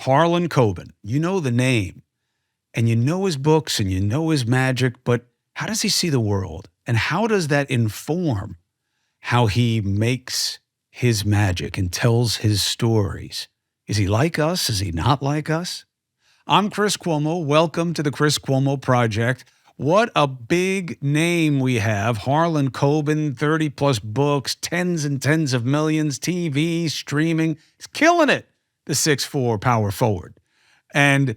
Harlan Coben. You know the name, and you know his books, and you know his magic, but how does he see the world? And how does that inform how he makes his magic and tells his stories? Is he like us? Is he not like us? I'm Chris Cuomo. Welcome to the Chris Cuomo Project. What a big name we have. Harlan Coben, 30-plus books, tens and tens of millions, TV, streaming. He's killing it, the 6'4" power forward. And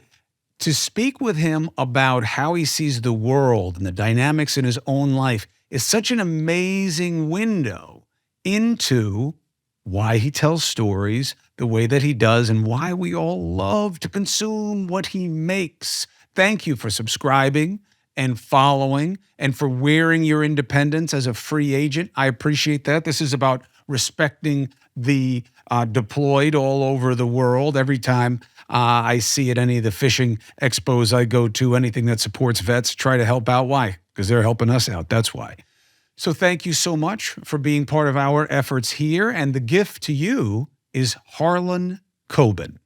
to speak with him about how he sees the world and the dynamics in his own life is such an amazing window into why he tells stories the way that he does and why we all love to consume what he makes. Thank you for subscribing and following and for wearing your independence as a free agent. I appreciate that. This is about respecting the deployed all over the world. Every time I see at any of the fishing expos I go to, anything that supports vets, try to help out. Why? Because they're helping us out. That's why. So thank you so much for being part of our efforts here. And the gift to you is Harlan Coben.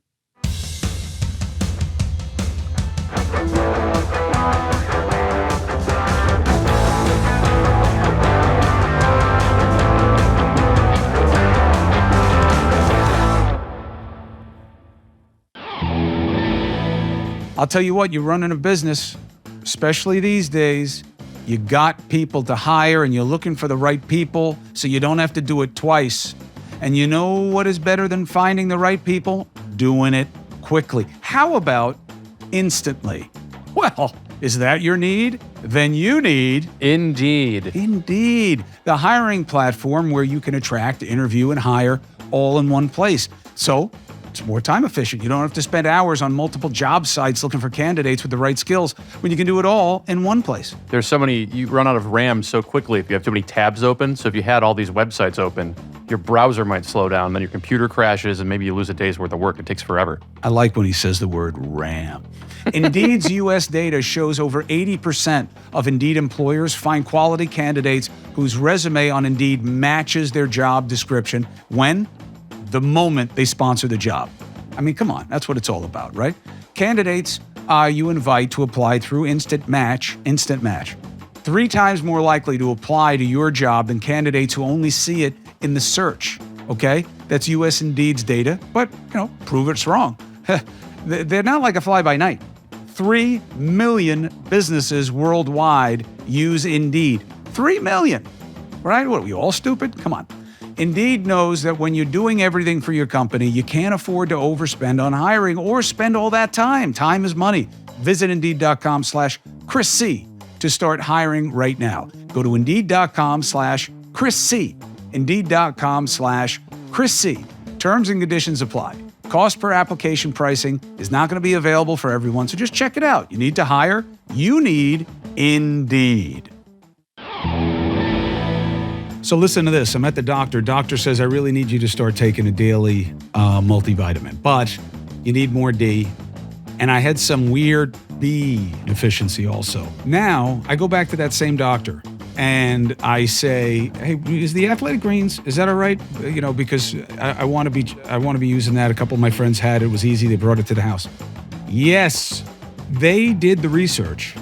I'll tell you what, you're running a business, especially these days. You got people to hire and you're looking for the right people so you don't have to do it twice. And you know what is better than finding the right people? Doing it quickly. How about instantly? Well, is that your need? Then you need Indeed. Indeed, the hiring platform where you can attract, interview, and hire all in one place. So it's more time efficient. You don't have to spend hours on multiple job sites looking for candidates with the right skills when you can do it all in one place. There's so many, you run out of RAM so quickly if you have too many tabs open. So if you had all these websites open, your browser might slow down, then your computer crashes, and maybe you lose a day's worth of work. It takes forever. I like when he says the word RAM. Indeed's U.S. data shows over 80% of Indeed employers find quality candidates whose resume on Indeed matches their job description when? The moment they sponsor the job. I mean, come on, that's what it's all about, right? Candidates you invite to apply through Instant Match, 3 times more likely to apply to your job than candidates who only see it in the search, okay? That's US Indeed's data, but, prove it's wrong. They're not like a fly-by-night. 3 million businesses worldwide use Indeed. 3 million, right? What, are we all stupid? Come on. Indeed knows that when you're doing everything for your company, you can't afford to overspend on hiring or spend all that time. Time is money. Visit Indeed.com/Chris C to start hiring right now. Go to Indeed.com/Chris C. Indeed.com/Chris C. Terms and conditions apply. Cost per application pricing is not going to be available for everyone, so just check it out. You need to hire? You need Indeed. So listen to this. I'm at the doctor. Doctor says, I really need you to start taking a daily multivitamin, but you need more D. And I had some weird B deficiency also. Now I go back to that same doctor and I say, hey, is the Athletic Greens, is that all right? Because I want to be using that. A couple of my friends had it. It was easy. They brought it to the house. Yes, they did the research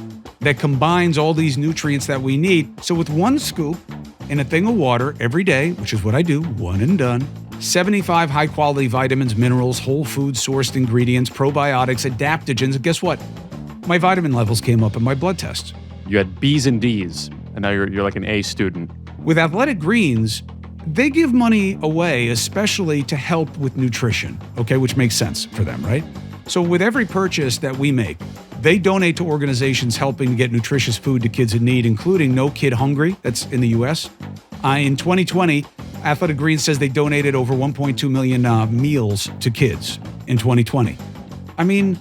that combines all these nutrients that we need. So with one scoop in a thing of water every day, which is what I do, one and done, 75 high-quality vitamins, minerals, whole food sourced ingredients, probiotics, adaptogens, and guess what? My vitamin levels came up in my blood test. You had B's and D's, and now you're like an A student. With Athletic Greens, they give money away, especially to help with nutrition, okay, which makes sense for them, right? So with every purchase that we make, they donate to organizations helping to get nutritious food to kids in need, including No Kid Hungry, that's in the U.S. In 2020, Athletic Greens says they donated over 1.2 million meals to kids in 2020. I mean,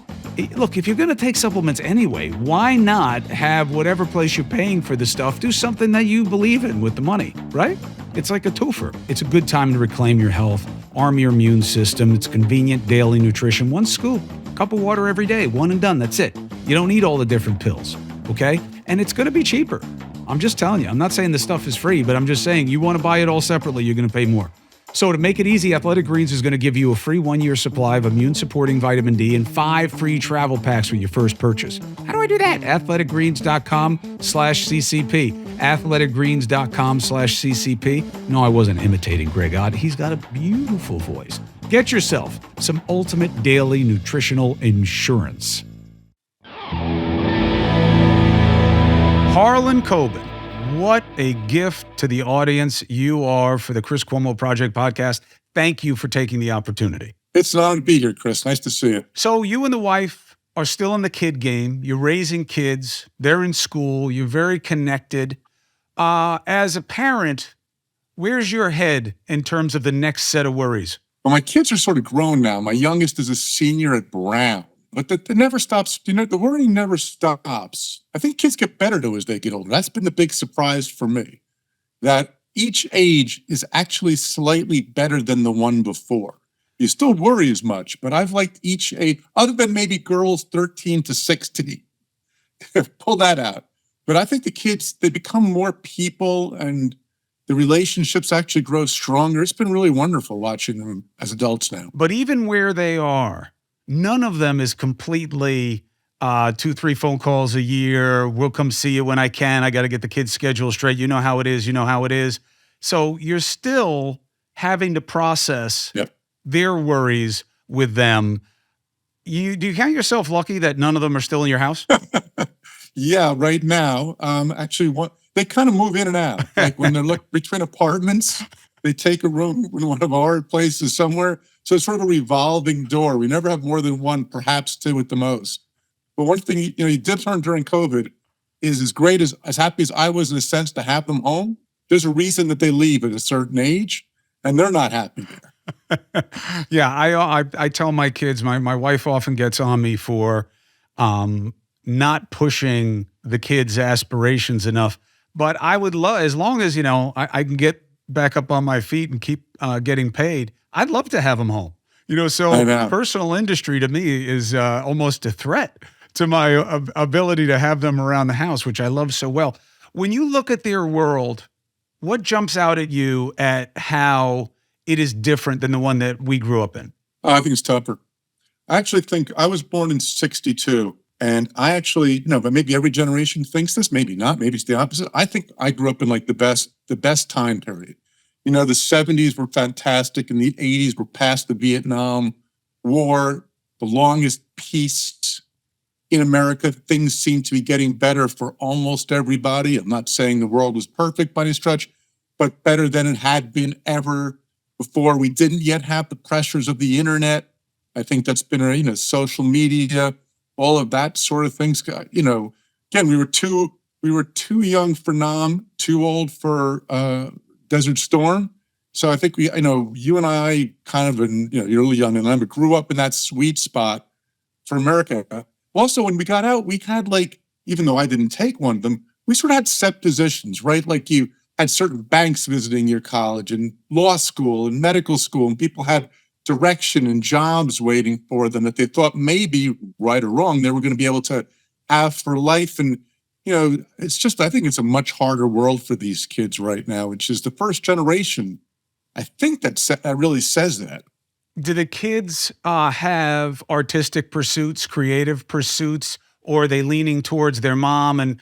look, if you're going to take supplements anyway, why not have whatever place you're paying for the stuff do something that you believe in with the money, right? It's like a twofer. It's a good time to reclaim your health, arm your immune system. It's convenient daily nutrition. One scoop, cup of water every day, one and done. That's it. You don't need all the different pills, okay? And it's going to be cheaper. I'm just telling you. I'm not saying the stuff is free, but I'm just saying you want to buy it all separately, you're going to pay more. So to make it easy, Athletic Greens is going to give you a free 1-year supply of immune-supporting vitamin D and 5 free travel packs with your first purchase. How do I do that? athleticgreens.com/CCP. athleticgreens.com/CCP. No, I wasn't imitating Greg Ott. He's got a beautiful voice. Get yourself some ultimate daily nutritional insurance. Harlan Coben, what a gift to the audience you are for the Chris Cuomo Project podcast. Thank you for taking the opportunity. It's an honor to be here, Chris. Nice to see you. So you and the wife are still in the kid game. You're raising kids. They're in school. You're very connected. As a parent, where's your head in terms of the next set of worries? Well, my kids are sort of grown now. My youngest is a senior at Brown. But that never stops. The worrying never stops. I think kids get better, though, as they get older. That's been the big surprise for me, that each age is actually slightly better than the one before. You still worry as much, but I've liked each age, other than maybe girls 13 to 16. Pull that out. But I think the kids, they become more people and the relationships actually grow stronger. It's been really wonderful watching them as adults now. But even where they are, none of them is completely 2-3 phone calls a year. We'll come see you when I can. I got to get the kids' schedule straight. You know how it is. You know how it is. So you're still having to process their worries with them. Do you count yourself lucky that none of them are still in your house? Yeah, right now, actually, they kind of move in and out. Like when they look between apartments, they take a room in one of our places somewhere. So it's sort of a revolving door. We never have more than one, perhaps two at the most. But one thing, you did learn during COVID is as great as happy as I was in a sense to have them home, there's a reason that they leave at a certain age and they're not happy there. Yeah, I tell my kids, my wife often gets on me for not pushing the kids' aspirations enough. But I would love, as long as, I can get back up on my feet and keep getting paid, I'd love to have them home. So personal industry to me is almost a threat to my ability to have them around the house, which I love so well. When you look at their world, what jumps out at you at how it is different than the one that we grew up in? I think it's tougher. I actually think I was born in 62. And I actually, but maybe every generation thinks this, maybe not, maybe it's the opposite. I think I grew up in like the best time period. The 70s were fantastic and the 80s were past the Vietnam War, the longest peace in America. Things seem to be getting better for almost everybody. I'm not saying the world was perfect by any stretch, but better than it had been ever before. We didn't yet have the pressures of the internet. I think that's been, social media, all of that sort of things. Again, we were too young for Nam, too old for Desert Storm. So I think you and I kind of, you're really young and I grew up in that sweet spot for America. Also, when we got out, we had even though I didn't take one of them, we sort of had set positions, right? Like you had certain banks visiting your college and law school and medical school, and people had direction and jobs waiting for them that they thought maybe, right or wrong, they were going to be able to have for life. And, it's just, I think it's a much harder world for these kids right now, which is the first generation. I think that really says that. Do the kids have artistic pursuits, creative pursuits, or are they leaning towards their mom and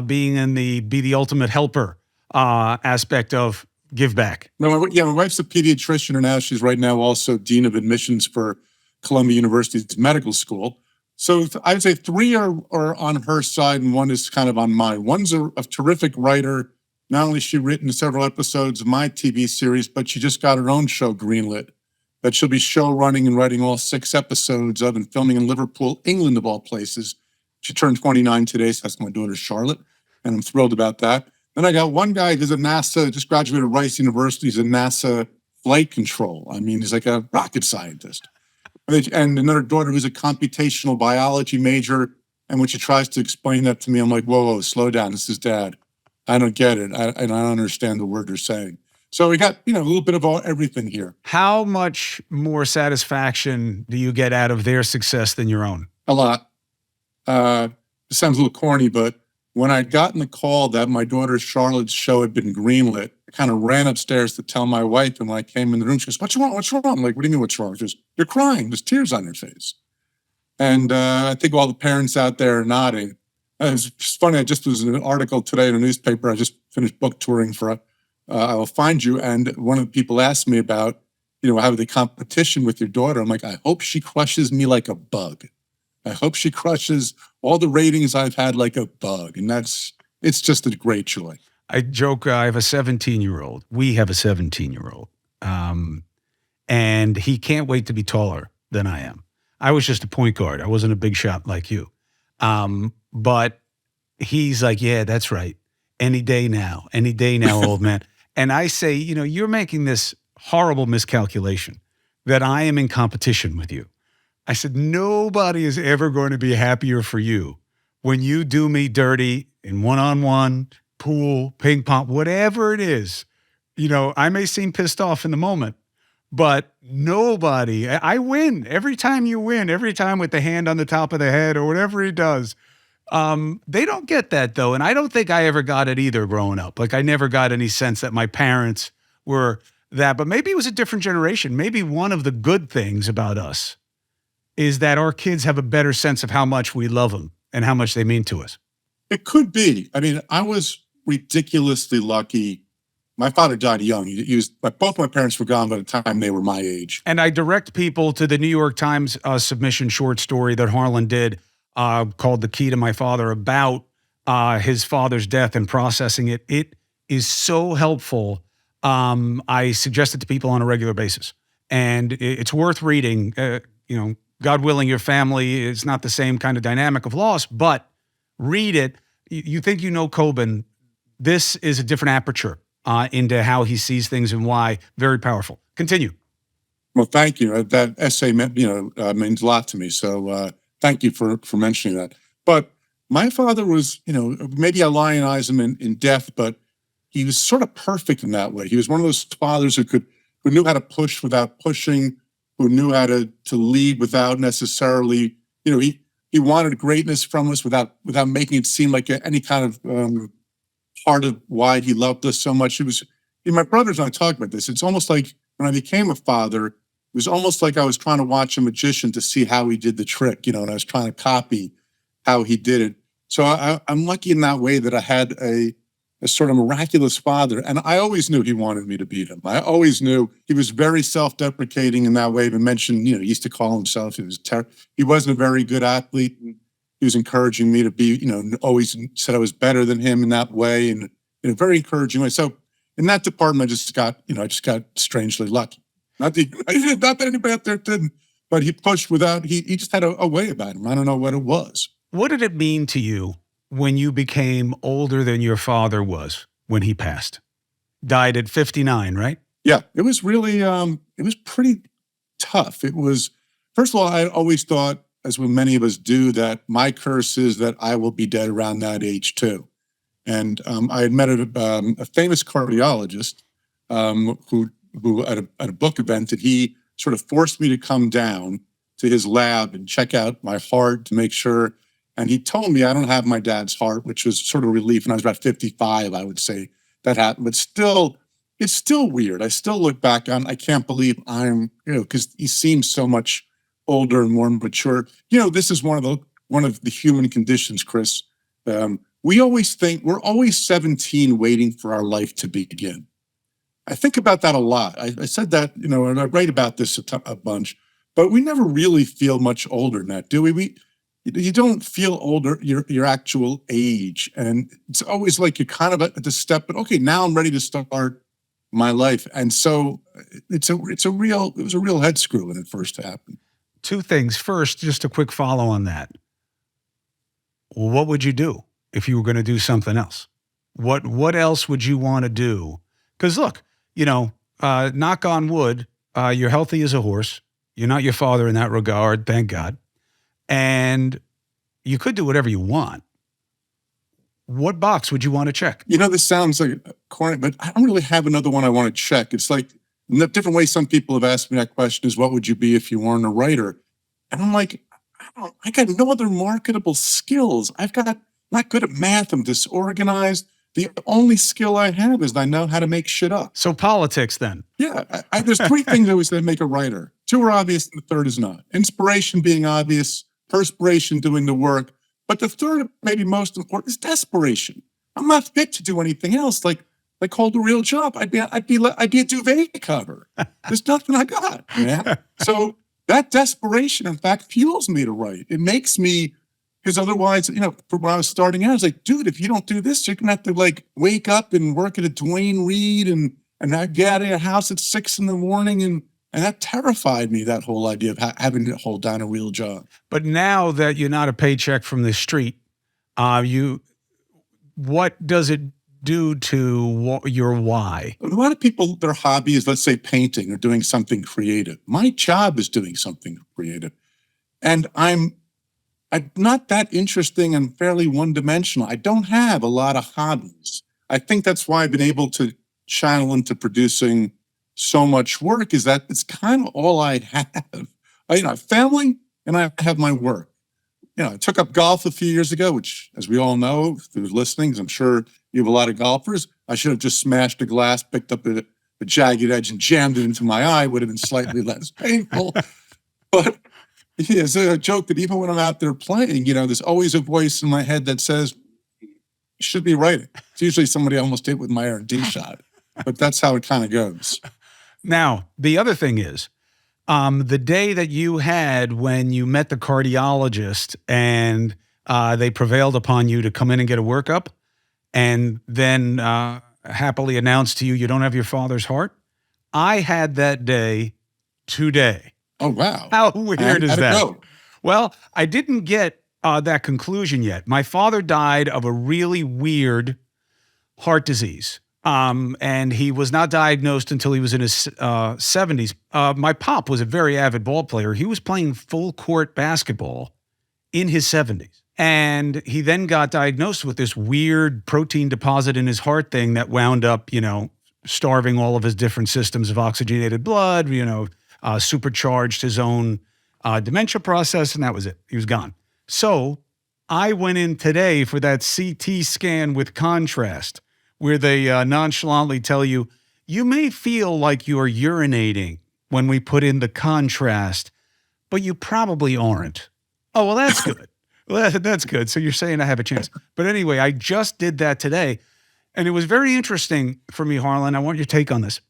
being be the ultimate helper aspect of give back? No, my wife's a pediatrician, and now she's right now also dean of admissions for Columbia University's medical school. So I would say 3 are on her side and 1 is kind of on mine. One's a terrific writer. Not only has she written several episodes of my TV series, but she just got her own show greenlit that she'll be show running and writing all 6 episodes of and filming in Liverpool, England, of all places. She turned 29 today, so that's my daughter, Charlotte, and I'm thrilled about that. Then I got one guy who's at NASA, just graduated Rice University. He's in NASA flight control. I mean, he's like a rocket scientist. And another daughter who's a computational biology major. And when she tries to explain that to me, I'm like, whoa, slow down. This is Dad. I don't get it. I don't understand the word you're saying. So we got, a little bit of everything here. How much more satisfaction do you get out of their success than your own? A lot. It sounds a little corny, but when I'd gotten the call that my daughter Charlotte's show had been greenlit, kind of ran upstairs to tell my wife, and when I came in the room, she goes, "What's wrong? What's wrong?" I'm like, "What do you mean, what's wrong?" She goes, "You're crying. There's tears on your face." And I think all the parents out there are nodding. It's funny. I just was in an article today in a newspaper. I just finished book touring for I Will Find You, and one of the people asked me about, having the competition with your daughter. I'm like, I hope she crushes me like a bug. I hope she crushes all the ratings I've had like a bug, and it's just a great joy. I joke, I have a 17-year-old. We have a 17-year-old. And he can't wait to be taller than I am. I was just a point guard. I wasn't a big shot like you. But he's like, yeah, that's right. Any day now, old man. And I say, you're making this horrible miscalculation that I am in competition with you. I said, nobody is ever going to be happier for you when you do me dirty in one-on-one, pool, ping pong, whatever it is. I may seem pissed off in the moment, but nobody, I win. Every time you win, every time with the hand on the top of the head or whatever he does. They don't get that though. And I don't think I ever got it either growing up. Like I never got any sense that my parents were that, but maybe it was a different generation. Maybe one of the good things about us is that our kids have a better sense of how much we love them and how much they mean to us. It could be. I mean, I was ridiculously lucky. My father died young. Both my parents were gone by the time they were my age. And I direct people to the New York Times submission short story that Harlan did called The Key to My Father about his father's death and processing it. It is so helpful. I suggest it to people on a regular basis. And it's worth reading. God willing, your family is not the same kind of dynamic of loss, but read it. You think Coben. This is a different aperture into how he sees things and why. Very powerful. Continue. Well, thank you. That essay means a lot to me. So thank you for mentioning that. But my father was, maybe I lionize him in death, but he was sort of perfect in that way. He was one of those fathers who knew how to push without pushing, who knew how to lead without necessarily, he wanted greatness from us without making it seem like any kind of part of why he loved us so much. It was, my brothers and I talk about this. It's almost like when I became a father, it was almost like I was trying to watch a magician to see how he did the trick, and I was trying to copy how he did it. So I'm lucky in that way that I had a sort of miraculous father. And I always knew he wanted me to beat him. I always knew he was very self-deprecating in that way. He mentioned, he used to call himself, he wasn't a very good athlete. He was encouraging me to be, always said I was better than him in that way, and in a very encouraging way. So in that department, I just got strangely lucky. Not that anybody out there didn't, but he pushed without, he just had a way about him. I don't know what it was. What did it mean to you when you became older than your father was when he passed? Died at 59, right? Yeah, it was really, it was pretty tough. It was, first of all, I always thought, as with many of us do, that my curse is that I will be dead around that age too. And I had met a famous cardiologist who at a book event, that he sort of forced me to come down to his lab and check out my heart to make sure. And he told me I don't have my dad's heart, which was sort of a relief. And I was about 55, I would say that happened. But still, it's still weird. I still look back on, I can't believe I'm, because he seems so much older and more mature. This is one of the human conditions, Chris. We always think we're always 17 waiting for our life to begin. I think about that a lot. I said that, and I write about this a bunch, but we never really feel much older than that, do we? You don't feel older, your actual age. And it's always like you're kind of at the step, but okay, now I'm ready to start my life. And so it was a real head screw when it first happened. Two things. First, just a quick follow on that. What would you do if you were going to do something else? What else would you want to do? Because look, knock on wood, you're healthy as a horse. You're not your father in that regard, thank God. And you could do whatever you want. What box would you want to check? This sounds like corny, but I don't really have another one I want to check. It's like, in the different ways some people have asked me that question is, what would you be if you weren't a writer? And I'm like, I got no other marketable skills. I'm not good at math. I'm disorganized. The only skill I have is I know how to make shit up. So politics then. Yeah, there's three things always that make a writer. Two are obvious, and the third is not. Inspiration being obvious, perspiration doing the work. But the third, maybe most important, is desperation. I'm not fit to do anything else. Like hold a real job. I'd be a duvet cover. There's nothing I got, man. So that desperation, in fact, fuels me to write. It makes me, because otherwise, for when I was starting out, I was like, dude, if you don't do this, you're gonna have to like wake up and work at a Duane Reade and not get out of your house at 6 in the morning. And that terrified me, that whole idea of having to hold down a real job. But now that you're not a paycheck from the street, what does it do to your why? A lot of people, their hobby is, let's say, painting or doing something creative. My job is doing something creative. And I'm not that interesting and fairly one-dimensional. I don't have a lot of hobbies. I think that's why I've been able to channel into producing so much work, is that it's kind of all I have. I have family and I have my work. I took up golf a few years ago, which, as we all know, through listening, 'cause I'm sure you have a lot of golfers, I should have just smashed a glass, picked up a jagged edge and jammed it into my eye. Would have been slightly less painful. But yeah, it's a joke that even when I'm out there playing, there's always a voice in my head that says, you should be writing. It's usually somebody I almost hit with my R&D shot. But that's how it kind of goes. Now, the other thing is, the day that you had when you met the cardiologist and they prevailed upon you to come in and get a workup and then happily announced to you you don't have your father's heart, I had that day today. Oh, wow. How weird is How'd it that? go? Well, I didn't get that conclusion yet. My father died of a really weird heart disease. And he was not diagnosed until he was in his 70s. My pop was a very avid ball player. He was playing full court basketball in his 70s. And he then got diagnosed with this weird protein deposit in his heart thing that wound up, starving all of his different systems of oxygenated blood, supercharged his own dementia process, and that was it. He was gone. So I went in today for that CT scan with contrast, where they nonchalantly tell you, you may feel like you're urinating when we put in the contrast, but you probably aren't. Oh, well, that's good. Well, that's good. So you're saying I have a chance. But anyway, I just did that today, and it was very interesting for me, Harlan. I want your take on this,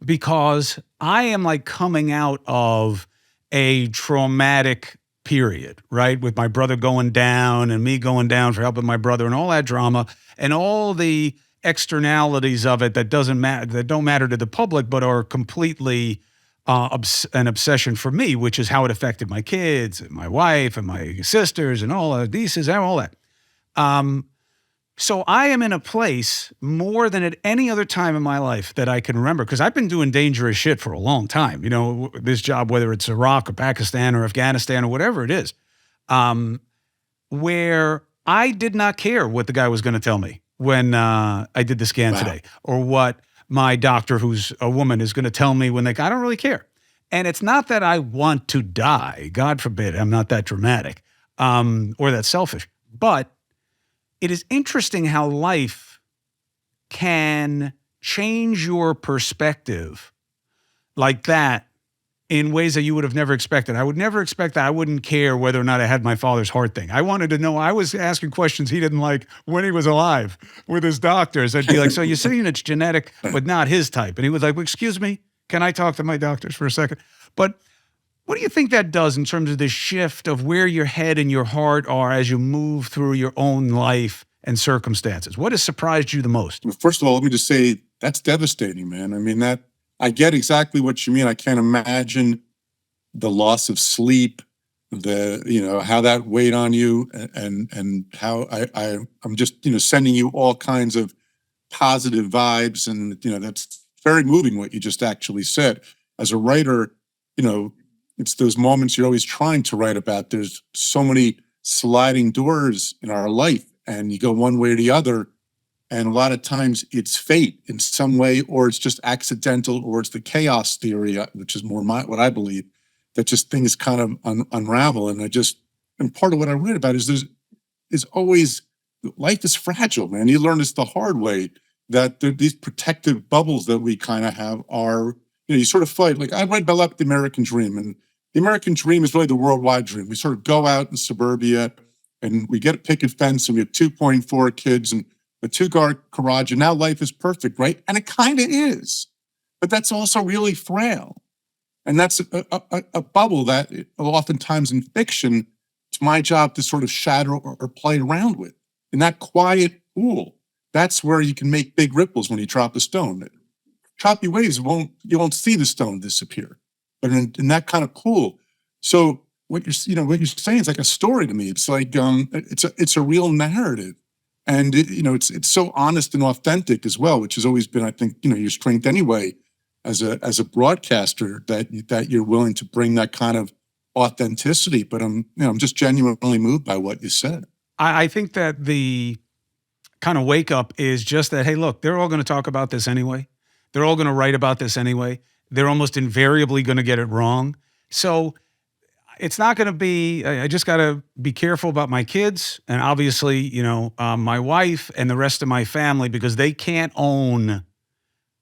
because I am like coming out of a traumatic period, right? With my brother going down and me going down for helping my brother and all that drama and all the externalities of it that don't matter to the public, but are completely an obsession for me, which is how it affected my kids and my wife and my sisters and all the nieces and all that. So I am in a place more than at any other time in my life that I can remember, because I've been doing dangerous shit for a long time. This job, whether it's Iraq or Pakistan or Afghanistan or whatever it is, where I did not care what the guy was going to tell me when I did the scan today, or what my doctor, who's a woman, is going to tell me I don't really care. And it's not that I want to die. God forbid. I'm not that dramatic or that selfish. But it is interesting how life can change your perspective like that in ways that you would have never expected. I would never expect that. I wouldn't care whether or not I had my father's heart thing. I wanted to know. I was asking questions he didn't like when he was alive with his doctors. I'd be like, so you're saying it's genetic, but not his type? And he was like, well, excuse me, can I talk to my doctors for a second? But what do you think that does in terms of the shift of where your head and your heart are as you move through your own life and circumstances? What has surprised you the most? First of all, let me just say that's devastating, man. I mean, I get exactly what you mean. I can't imagine the loss of sleep, how that weighed on you, and how I'm just, sending you all kinds of positive vibes. And, that's very moving what you just actually said. As a writer, it's those moments you're always trying to write about. There's so many sliding doors in our life, and you go one way or the other. And a lot of times it's fate in some way, or it's just accidental, or it's the chaos theory, which is more what I believe, that just things kind of unravel. And part of what I read about is there's always life is fragile, man. You learn this the hard way, that these protective bubbles that we kind of have are, you sort of fight. Like I read about the American dream, and the American dream is really the worldwide dream. We sort of go out in suburbia and we get a picket fence and we have 2.4 kids and a two-car garage, and now life is perfect, right? And it kind of is, but that's also really frail. And that's a bubble that oftentimes in fiction, it's my job to sort of shatter or play around with. In that quiet pool, that's where you can make big ripples when you drop a stone. Choppy waves, you won't see the stone disappear. But in that kind of pool, so what you're saying is like a story to me. It's like it's a real narrative, and it's so honest and authentic as well, which has always been, I think, your strength anyway, as a broadcaster, that you're willing to bring that kind of authenticity. But I'm just genuinely moved by what you said. I think that the kind of wake up is just that, hey, look, they're all going to talk about this anyway. They're all going to write about this anyway. They're almost invariably going to get it wrong. So it's not going to be, I just got to be careful about my kids and obviously, my wife and the rest of my family, because they can't own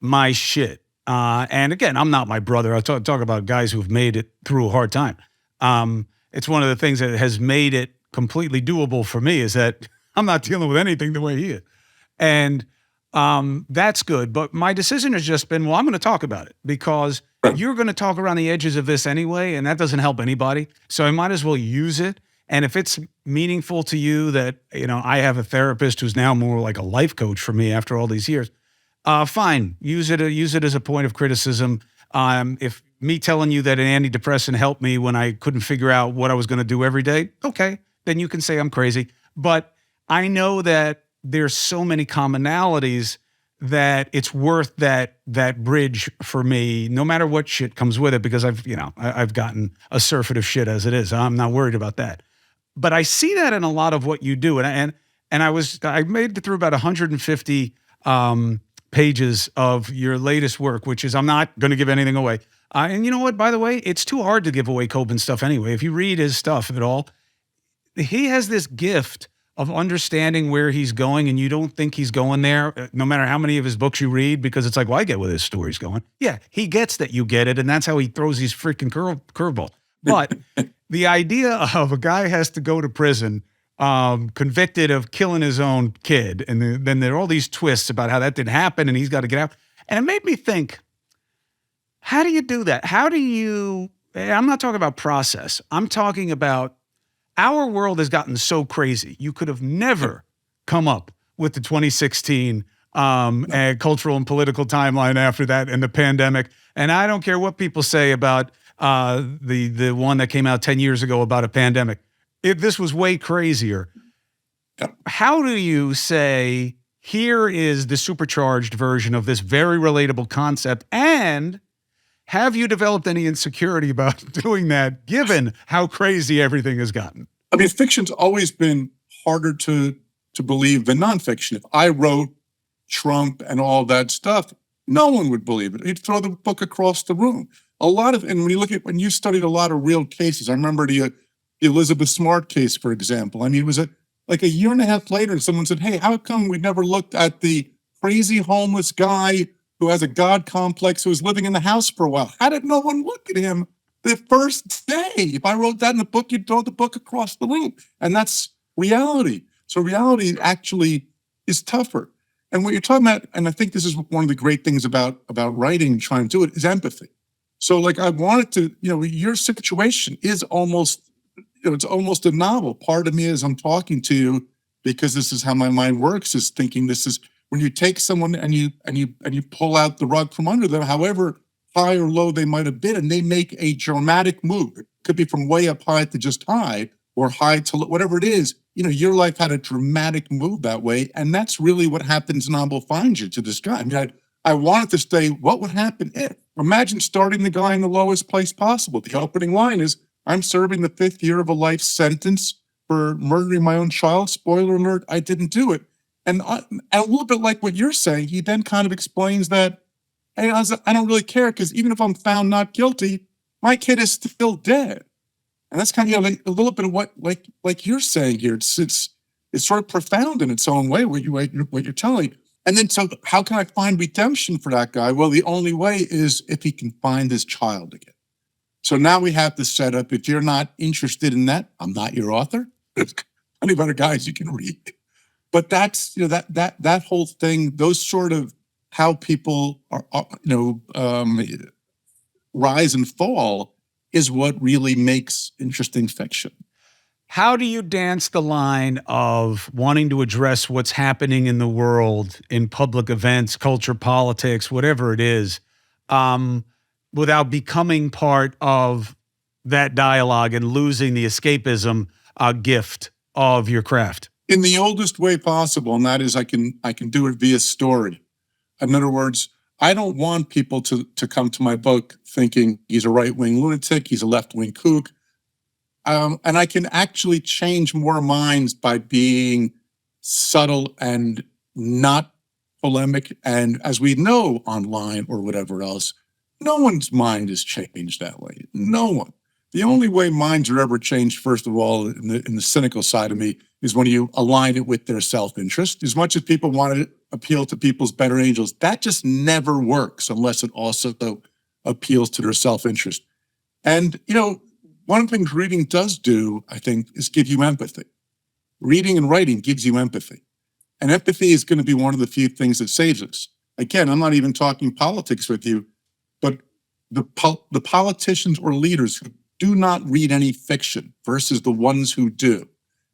my shit. And again, I'm not my brother. I talk about guys who've made it through a hard time. It's one of the things that has made it completely doable for me is that I'm not dealing with anything the way he is. And that's good. But my decision has just been, well, I'm going to talk about it because you're going to talk around the edges of this anyway, and that doesn't help anybody. So I might as well use it. And if it's meaningful to you that, I have a therapist who's now more like a life coach for me after all these years, fine. Use it as a point of criticism. If me telling you that an antidepressant helped me when I couldn't figure out what I was going to do every day, okay, then you can say I'm crazy. But I know that there's so many commonalities that it's worth that bridge for me, no matter what shit comes with it, because I've gotten a surfeit of shit as it is. I'm not worried about that. But I see that in a lot of what you do. And I made it through about 150 pages of your latest work, which is, I'm not going to give anything away. And you know what, by the way, it's too hard to give away Coben stuff anyway. If you read his stuff at all, he has this gift of understanding where he's going, and you don't think he's going there, no matter how many of his books you read, because it's like, well, I get where this story's going. Yeah, he gets that you get it, and that's how he throws these freaking curveballs. But the idea of a guy has to go to prison, convicted of killing his own kid, and then there are all these twists about how that didn't happen, and he's got to get out. And it made me think, how do you do that? I'm not talking about process. I'm talking about our world has gotten so crazy. You could have never come up with the 2016 cultural and political timeline after that and the pandemic. And I don't care what people say about the one that came out 10 years ago about a pandemic. This was way crazier. How do you say, here is the supercharged version of this very relatable concept, and have you developed any insecurity about doing that, given how crazy everything has gotten? I mean, fiction's always been harder to believe than nonfiction. If I wrote Trump and all that stuff, no one would believe it. You'd throw the book across the room. And when you studied a lot of real cases, I remember the Elizabeth Smart case, for example. I mean, it was like a year and a half later, someone said, hey, how come we never looked at the crazy homeless guy who has a God complex who was living in the house for a while? How did no one look at him the first day? If I wrote that in the book, you'd throw the book across the room. And that's reality. So reality actually is tougher. And what you're talking about, and I think this is one of the great things about writing and trying to do it, is empathy. So like I wanted to, your situation is almost, it's almost a novel. Part of me as I'm talking to you, because this is how my mind works, is thinking this is when you take someone and you pull out the rug from under them, however high or low they might have been, and they make a dramatic move. It could be from way up high to just high, or high to low, whatever it is. Your life had a dramatic move that way, and that's really what happens in Novel Finds You to this guy. I mean, I wanted to say, what would happen if? Imagine starting the guy in the lowest place possible. The opening line is, I'm serving the 5th year of a life sentence for murdering my own child. Spoiler alert, I didn't do it. And a little bit like what you're saying, he then kind of explains that, hey, I don't really care, because even if I'm found not guilty, my kid is still dead. And that's kind of like a little bit of what, like you're saying here. It's it's sort of profound in its own way, what you're telling. And then, so how can I find redemption for that guy? Well, the only way is if he can find his child again. So now we have the setup. If you're not interested in that, I'm not your author. There's plenty of other guys you can read. But that's, that whole thing, those sort of how people rise and fall is what really makes interesting fiction. How do you dance the line of wanting to address what's happening in the world, in public events, culture, politics, whatever it is, without becoming part of that dialogue and losing the escapism gift of your craft? In the oldest way possible, and that is I can do it via story. In other words, I don't want people to come to my book thinking he's a right-wing lunatic, he's a left-wing kook. And I can actually change more minds by being subtle and not polemic. And as we know online or whatever else, no one's mind is changed that way. No one. The only way minds are ever changed, first of all, in the cynical side of me, is when you align it with their self-interest. As much as people want to appeal to people's better angels, that just never works unless it also appeals to their self-interest. And, one of the things reading does do, I think, is give you empathy. Reading and writing gives you empathy. And empathy is going to be one of the few things that saves us. Again, I'm not even talking politics with you, but the politicians or leaders who do not read any fiction versus the ones who do,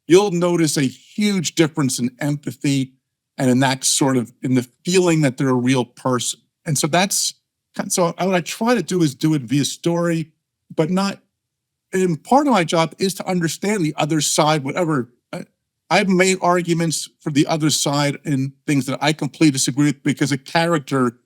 you'll notice a huge difference in empathy and in that sort of, in the feeling that they're a real person. And so what I try to do is do it via story, but not. And part of my job is to understand the other side, whatever. I've made arguments for the other side in things that I completely disagree with because a character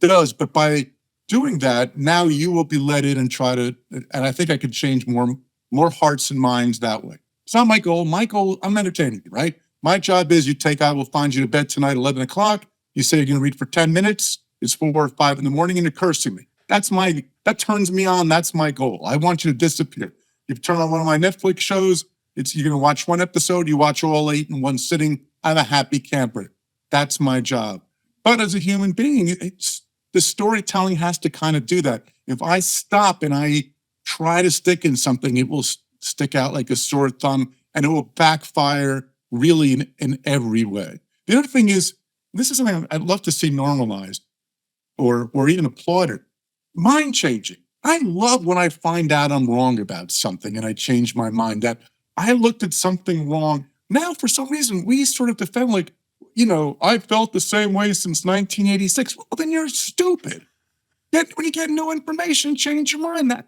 does. But by doing that, now you will be led in and try to, and I think I could change more hearts and minds that way. It's not my goal. My goal, I'm entertaining you, right? My job is I will find you to bed tonight at 11 o'clock. You say you're going to read for 10 minutes. It's 4 or 5 in the morning and you're cursing me. That turns me on. That's my goal. I want you to disappear. You turn on one of my Netflix shows, you're going to watch one episode, you watch all 8 in one sitting. I'm a happy camper. That's my job. But as a human being, the storytelling has to kind of do that. If I stop and I try to stick in something, it will stick out like a sore thumb and it will backfire really in every way. The other thing is, this is something I'd love to see normalized or even applauded. Mind changing. I love when I find out I'm wrong about something and I change my mind, that I looked at something wrong. Now, for some reason, we sort of defend like, I felt the same way since 1986. Well, then you're stupid. Yet when you get new information, change your mind.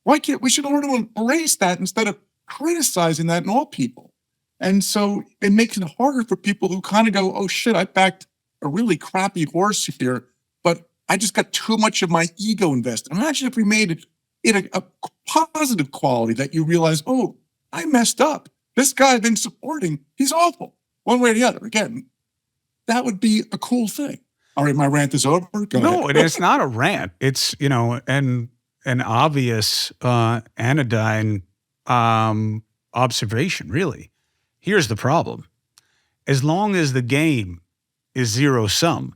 We should learn to embrace that instead of criticizing that in all people. And so it makes it harder for people who kind of go, oh shit, I backed a really crappy horse here, but I just got too much of my ego invested. Imagine if we made it in a positive quality that you realize, oh, I messed up. This guy I've been supporting, he's awful. One way or the other. Again, that would be a cool thing. All right, my rant is over. Go ahead. It's not a rant. It's, an obvious anodyne observation, really. Here's the problem. As long as the game is zero sum,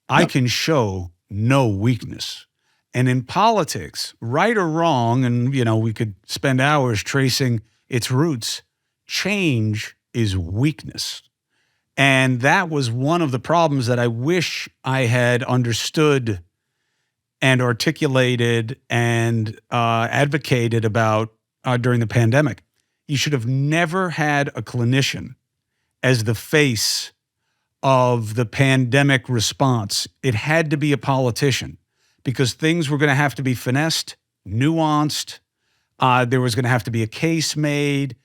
I can show no weakness. And in politics, right or wrong, and we could spend hours tracing its roots, change is weakness. And that was one of the problems that I wish I had understood and articulated and advocated about during the pandemic. You should have never had a clinician as the face of the pandemic response. It had to be a politician because things were going to have to be finessed, nuanced. There was going to have to be a case made.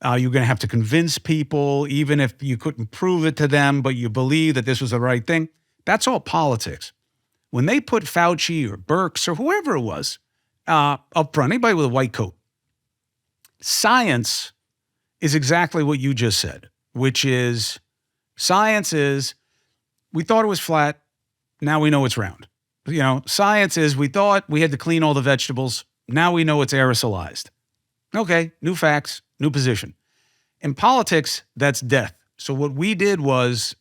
You're going to have to convince people, even if you couldn't prove it to them, but you believe that this was the right thing. That's all politics. When they put Fauci or Birx or whoever it was up front, anybody with a white coat, science is exactly what you just said, which is science is, we thought it was flat, now we know it's round. Science is, we thought we had to clean all the vegetables, now we know it's aerosolized. Okay, new facts, new position. In politics, that's death. So what we did was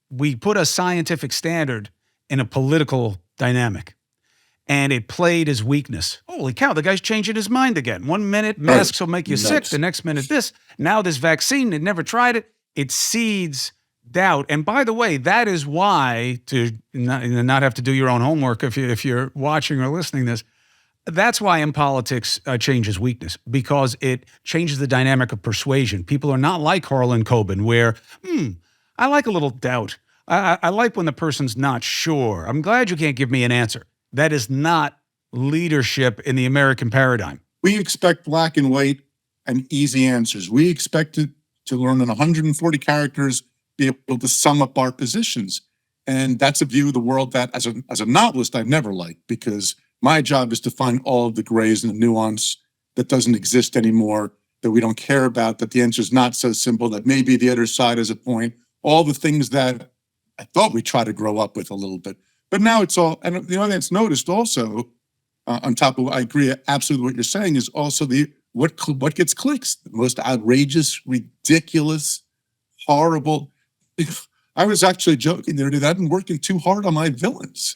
we put a scientific standard in a political dynamic, and it played as weakness. Holy cow, the guy's changing his mind again. 1 minute, masks will make you sick. Nice. The next minute, this. Now this vaccine, they never tried it. It seeds doubt. And by the way, that is why, to not have to do your own homework if you're watching or listening to this, that's why in politics change is weakness, because it changes the dynamic of persuasion. People are not like Harlan Coben, where, I like a little doubt. I like when the person's not sure. I'm glad you can't give me an answer. That is not leadership in the American paradigm. We expect black and white and easy answers. We expect to learn in 140 characters, be able to sum up our positions. And that's a view of the world that, as a novelist, I've never liked, because my job is to find all of the grays and the nuance that doesn't exist anymore, that we don't care about, that the answer is not so simple, that maybe the other side has a point, all the things that I thought we try to grow up with a little bit. But now it's all, and the audience noticed also, on top of, I agree absolutely what you're saying, is also what gets clicks, the most outrageous, ridiculous, horrible. I was actually joking there that I've been working too hard on my villains.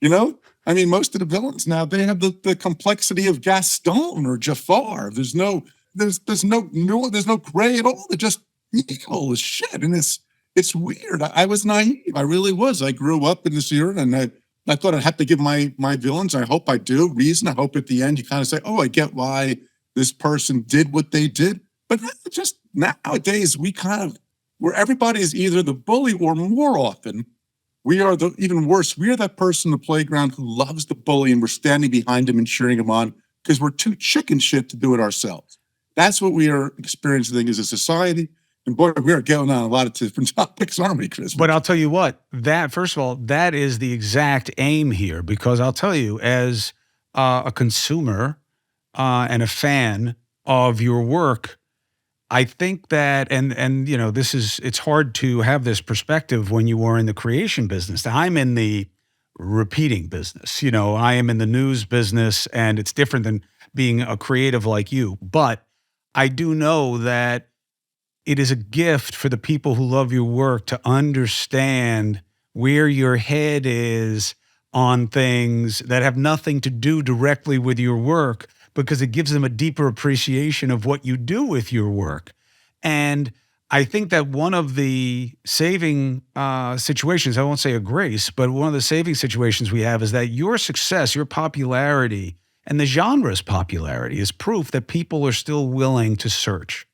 I mean, most of the villains now, they have the complexity of Gaston or Jafar. There's no gray at all. They're just evil as shit, and it's weird. I was naive. I really was. I grew up in this era, and I thought I'd have to give my villains, I hope I do, reason. I hope at the end you kind of say, oh, I get why this person did what they did. But just nowadays, where everybody is either the bully, or more often, we are even worse. We are that person in the playground who loves the bully, and we're standing behind him and cheering him on because we're too chicken shit to do it ourselves. That's what we are experiencing as a society. And boy, we are getting on a lot of different topics, aren't we, Chris? But I'll tell you what, that, first of all, that is the exact aim here, because I'll tell you, as a consumer and a fan of your work, I think that, and it's hard to have this perspective when you are in the creation business. I'm in the repeating business. I am in the news business, and it's different than being a creative like you. But I do know that it is a gift for the people who love your work to understand where your head is on things that have nothing to do directly with your work, because it gives them a deeper appreciation of what you do with your work. And I think that one of the saving situations, I won't say a grace, but one of the saving situations we have is that your success, your popularity, and the genre's popularity is proof that people are still willing to search.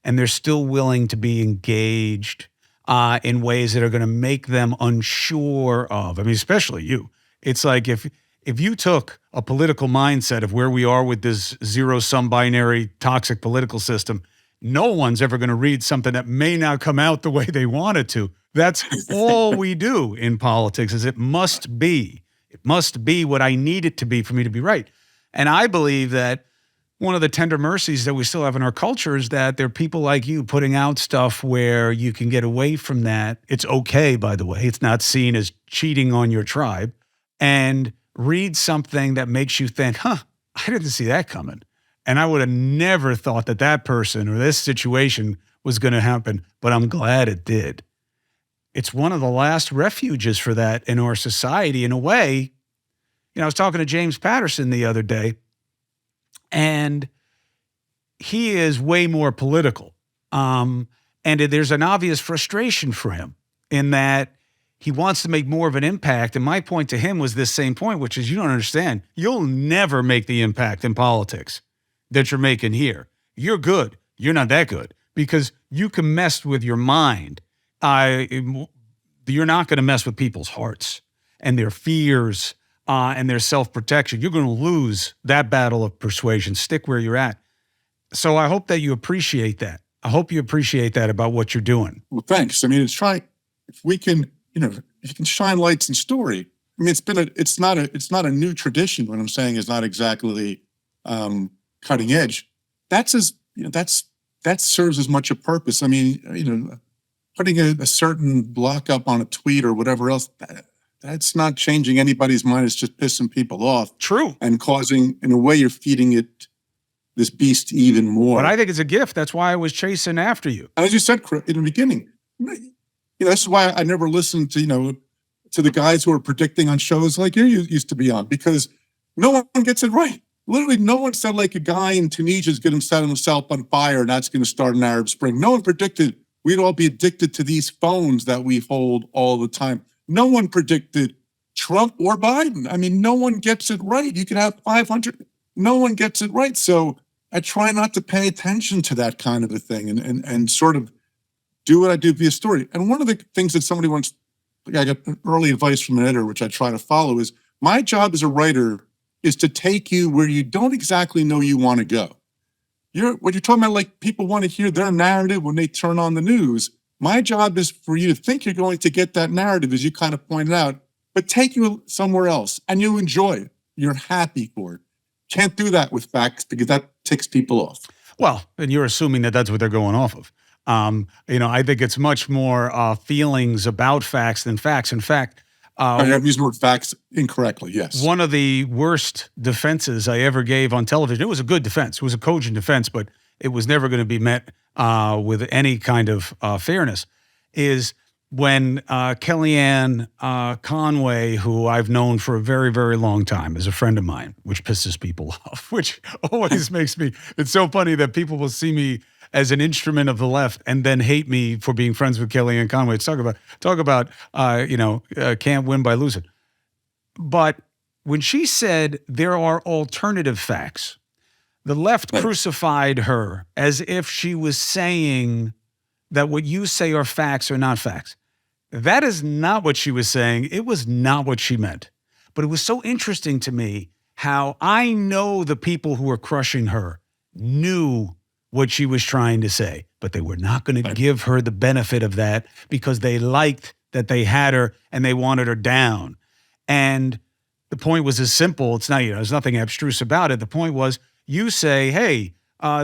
And they're still willing to be engaged in ways that are going to make them unsure of. I mean, especially you. It's like if you took a political mindset of where we are with this zero-sum binary toxic political system, no one's ever going to read something that may not come out the way they want it to. That's all we do in politics, is it must be what I need it to be for me to be right. And I believe that one of the tender mercies that we still have in our culture is that there are people like you putting out stuff where you can get away from that. It's okay, by the way. It's not seen as cheating on your tribe. And read something that makes you think, I didn't see that coming. And I would have never thought that person or this situation was going to happen, but I'm glad it did. It's one of the last refuges for that in our society, in a way. I was talking to James Patterson the other day, and he is way more political. And there's an obvious frustration for him in that he wants to make more of an impact. And my point to him was this same point, which is, you don't understand. You'll never make the impact in politics that you're making here. You're good. You're not that good, because you can mess with your mind. You're not going to mess with people's hearts and their fears and their self-protection. You're going to lose that battle of persuasion. Stick where you're at. So I hope that you appreciate that. I hope you appreciate that about what you're doing. Well, thanks. I mean, if we can, if you can shine lights in story. I mean, it's not a new tradition. What I'm saying is not exactly cutting edge. That serves as much a purpose. I mean, putting a certain block up on a tweet or whatever else, that's not changing anybody's mind. It's just pissing people off. True. And causing, in a way, you're feeding this beast even more. But I think it's a gift. That's why I was chasing after you. And as you said in the beginning, This is why I never listened to, to the guys who are predicting on shows like you used to be on, because no one gets it right. Literally, no one said like a guy in Tunisia is going to set himself on fire and that's going to start an Arab Spring. No one predicted we'd all be addicted to these phones that we hold all the time. No one predicted Trump or Biden. I mean, no one gets it right. You can have 500. No one gets it right. So I try not to pay attention to that kind of a thing and sort of do what I do via story. And one of the things that somebody once, I got early advice from an editor, which I try to follow, is my job as a writer is to take you where you don't exactly know you want to go. What you're talking about, like people want to hear their narrative when they turn on the news. My job is for you to think you're going to get that narrative, as you kind of pointed out, but take you somewhere else and you enjoy it. You're happy for it. Can't do that with facts because that ticks people off. Well, and you're assuming that that's what they're going off of. I think it's much more feelings about facts than facts. In fact, I've used the word facts incorrectly, yes. one of the worst defenses I ever gave on television, it was a good defense, it was a cogent defense, but it was never going to be met with any kind of fairness, is when Kellyanne Conway, who I've known for a very, very long time, is a friend of mine, which pisses people off, which always makes me, it's so funny that people will see me as an instrument of the left and then hate me for being friends with Kellyanne Conway. Talk about can't win by losing. But when she said there are alternative facts, the left crucified her as if she was saying that what you say are facts are not facts. That is not what she was saying. It was not what she meant. But it was so interesting to me how I know the people who were crushing her knew what she was trying to say, but they were not going to give her the benefit of that because they liked that they had her and they wanted her down. And the point was as simple. It's not, there's nothing abstruse about it. The point was, you say, hey,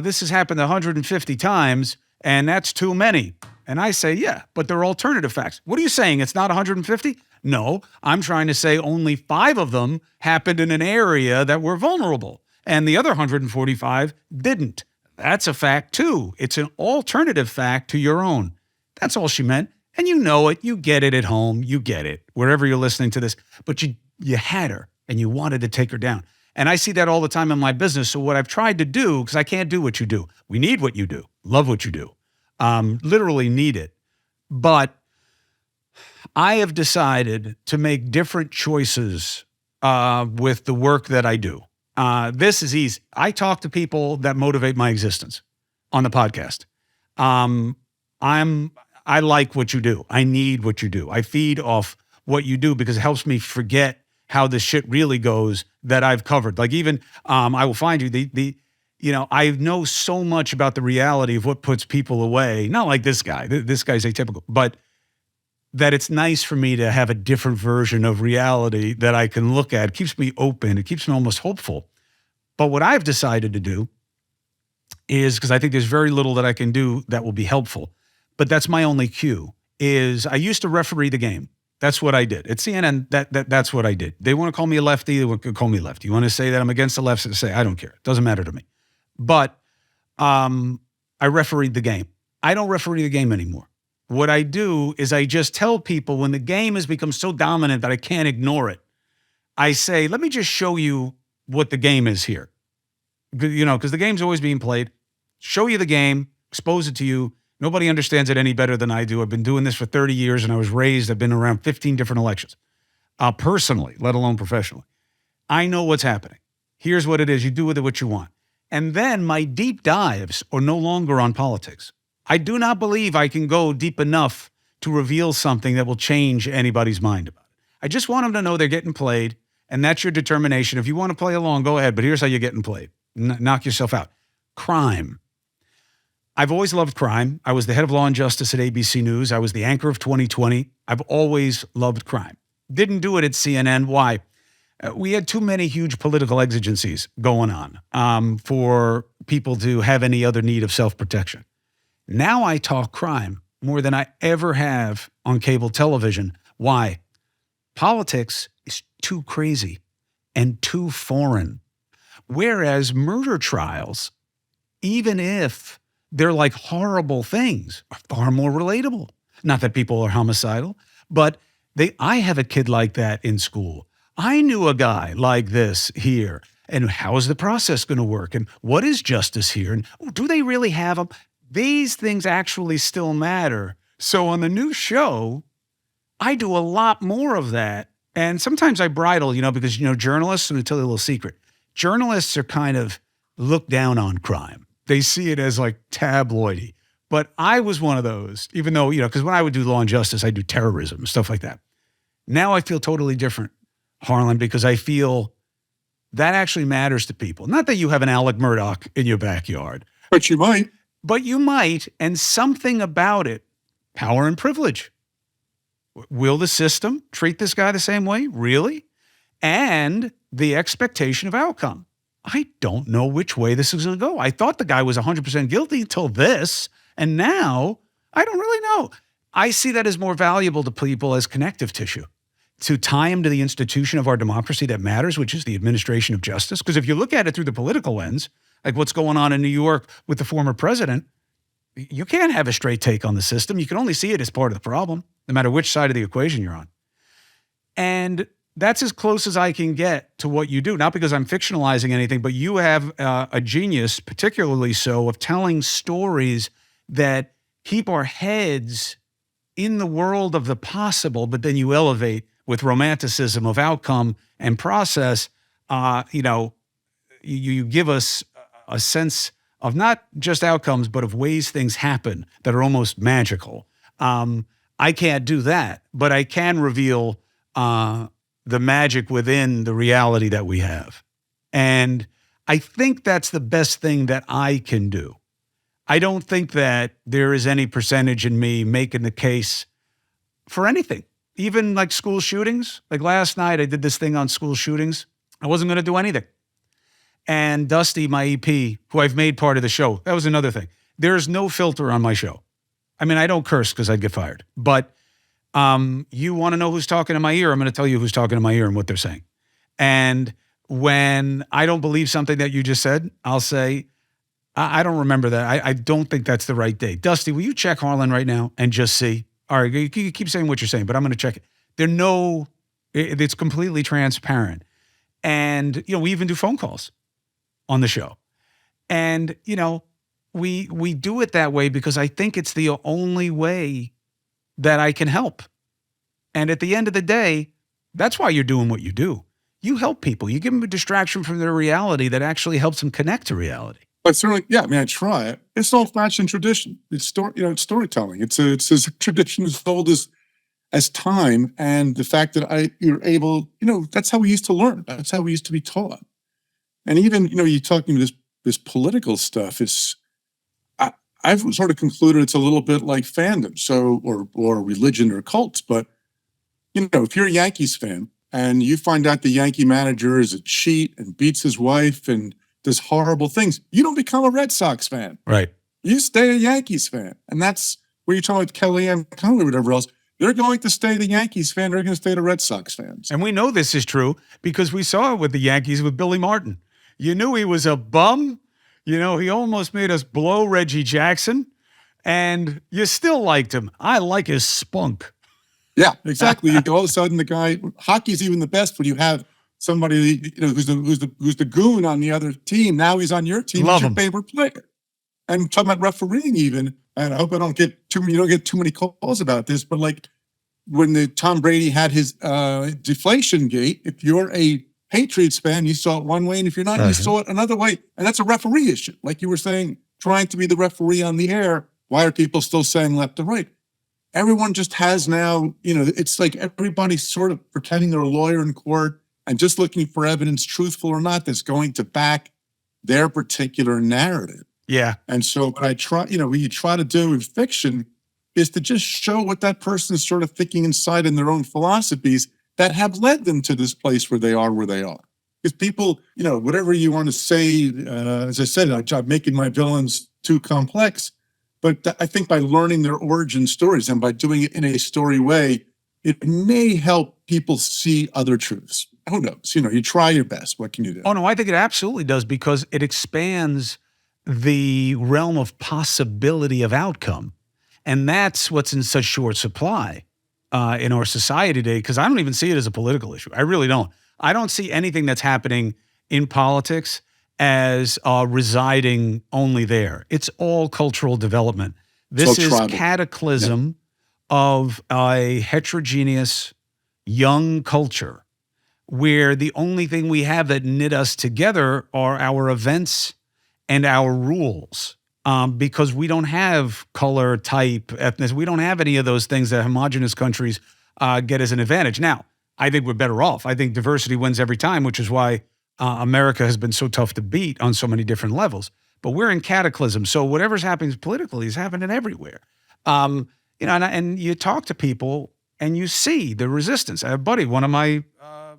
this has happened 150 times and that's too many. And I say, yeah, but there are alternative facts. What are you saying? It's not 150? No, I'm trying to say only 5 of them happened in an area that were vulnerable and the other 145 didn't. That's a fact too. It's an alternative fact to your own. That's all she meant. And you know it. You get it at home. You get it wherever you're listening to this. But you had her and you wanted to take her down. And I see that all the time in my business. So what I've tried to do, because I can't do what you do. We need what you do. Love what you do. Literally need it. But I have decided to make different choices with the work that I do. This is easy. I talk to people that motivate my existence on the podcast. I like what you do. I need what you do. I feed off what you do because it helps me forget how this shit really goes that I've covered. Like even, I will find you I know so much about the reality of what puts people away. Not like this guy. This guy's atypical, but that it's nice for me to have a different version of reality that I can look at. It keeps me open. It keeps me almost hopeful. But what I've decided to do is, because I think there's very little that I can do that will be helpful, but that's my only cue, is I used to referee the game. That's what I did. At CNN, that's what I did. They want to call me a lefty, they want to call me lefty. You want to say that I'm against the left, say, I don't care. It doesn't matter to me. But I refereed the game. I don't referee the game anymore. What I do is I just tell people when the game has become so dominant that I can't ignore it, I say, let me just show you what the game is here. Because the game's always being played. Show you the game, expose it to you. Nobody understands it any better than I do. I've been doing this for 30 years and I've been around 15 different elections, personally, let alone professionally. I know what's happening. Here's what it is. You do with it what you want. And then my deep dives are no longer on politics. I do not believe I can go deep enough to reveal something that will change anybody's mind about it. I just want them to know they're getting played, and that's your determination. If you want to play along, go ahead, but here's how you're getting played. Knock yourself out. Crime. I've always loved crime. I was the head of law and justice at ABC News. I was the anchor of 2020. I've always loved crime. Didn't do it at CNN. Why? We had too many huge political exigencies going on for people to have any other need of self-protection. Now I talk crime more than I ever have on cable television. Why? Politics is too crazy and too foreign. Whereas murder trials, even if they're like horrible things, are far more relatable. Not that people are homicidal, but I have a kid like that in school. I knew a guy like this here. And how is the process going to work? And what is justice here? And do they really have them? These things actually still matter. So on the new show, I do a lot more of that. And sometimes I bridle, because, journalists, I'm going to tell you a little secret. Journalists are kind of looked down on crime. They see it as like tabloidy. But I was one of those, even though, because when I would do Law and Justice, I do terrorism, stuff like that. Now I feel totally different, Harlan, because I feel that actually matters to people. Not that you have an Alec Murdoch in your backyard. But you might. But you might, and something about it, power and privilege. Will the system treat this guy the same way? Really? And the expectation of outcome. I don't know which way this is going to go. I thought the guy was 100% guilty until this, and now I don't really know. I see that as more valuable to people as connective tissue, to tie him to the institution of our democracy that matters, which is the administration of justice. Because if you look at it through the political lens, like what's going on in New York with the former president, you can't have a straight take on the system. You can only see it as part of the problem, no matter which side of the equation you're on. And that's as close as I can get to what you do, not because I'm fictionalizing anything, but you have a genius, particularly so, of telling stories that keep our heads in the world of the possible, but then you elevate with romanticism of outcome and process. You give us a sense of not just outcomes, but of ways things happen that are almost magical. I can't do that, but I can reveal the magic within the reality that we have. And I think that's the best thing that I can do. I don't think that there is any percentage in me making the case for anything, even like school shootings. Like last night, I did this thing on school shootings. I wasn't going to do anything. And Dusty, my EP, who I've made part of the show, that was another thing. There's no filter on my show. I mean, I don't curse because I'd get fired. But you want to know who's talking in my ear? I'm going to tell you who's talking in my ear and what they're saying. And when I don't believe something that you just said, I'll say, I don't remember that. I don't think that's the right date. Dusty, will you check Harlan right now and just see? All right, you keep saying what you're saying, but I'm going to check it. It's completely transparent. And, we even do phone calls on the show. And, we do it that way because I think it's the only way that I can help. And at the end of the day, that's why you're doing what you do. You help people. You give them a distraction from their reality that actually helps them connect to reality. But certainly, yeah, I mean, I try it. It's old-fashioned tradition. It's it's storytelling. It's a tradition as old as time. And the fact that you're able, that's how we used to learn. That's how we used to be taught. And even, you're talking this political stuff. I've sort of concluded it's a little bit like fandom, or religion or cults. But if you're a Yankees fan and you find out the Yankee manager is a cheat and beats his wife and does horrible things, you don't become a Red Sox fan. Right. You stay a Yankees fan. And that's where you're talking about Kellyanne Conway or whatever else. They're going to stay the Yankees fan. They're going to stay the Red Sox fans. And we know this is true because we saw it with the Yankees with Billy Martin. You knew he was a bum. He almost made us blow Reggie Jackson. And you still liked him. I like his spunk. Yeah, exactly. All of a sudden, the guy, hockey's even the best when you have somebody who's the goon on the other team. Now he's on your team. Love he's your him. favorite player. And talking about refereeing even, and I hope you don't get too many calls about this, but like when Tom Brady had his deflation gate, if you're a Patriots fan, you saw it one way, and if you're not, you saw it another way. And that's a referee issue. Like you were saying, trying to be the referee on the air. Why are people still saying left to right? Everyone just has now, it's like everybody's sort of pretending they're a lawyer in court and just looking for evidence, truthful or not, that's going to back their particular narrative. Yeah. And so what you try to do with fiction is to just show what that person is sort of thinking inside in their own philosophies that have led them to this place where they are. Because people, whatever you want to say, as I said, I'm making my villains too complex. But I think by learning their origin stories and by doing it in a story way, it may help people see other truths. Who knows? You try your best. What can you do? Oh, no, I think it absolutely does because it expands the realm of possibility of outcome. And that's what's in such short supply in our society today, because I don't even see it as a political issue. I really don't. I don't see anything that's happening in politics as residing only there. It's all cultural development. This all is tribal. cataclysm of a heterogeneous young culture where the only thing we have that knit us together are our events and our rules. Because we don't have color, type, ethnicity. We don't have any of those things that homogenous countries get as an advantage. Now, I think we're better off. I think diversity wins every time, which is why America has been so tough to beat on so many different levels. But we're in cataclysm. So whatever's happening politically is happening everywhere. And you talk to people and you see the resistance. I have a buddy, one of my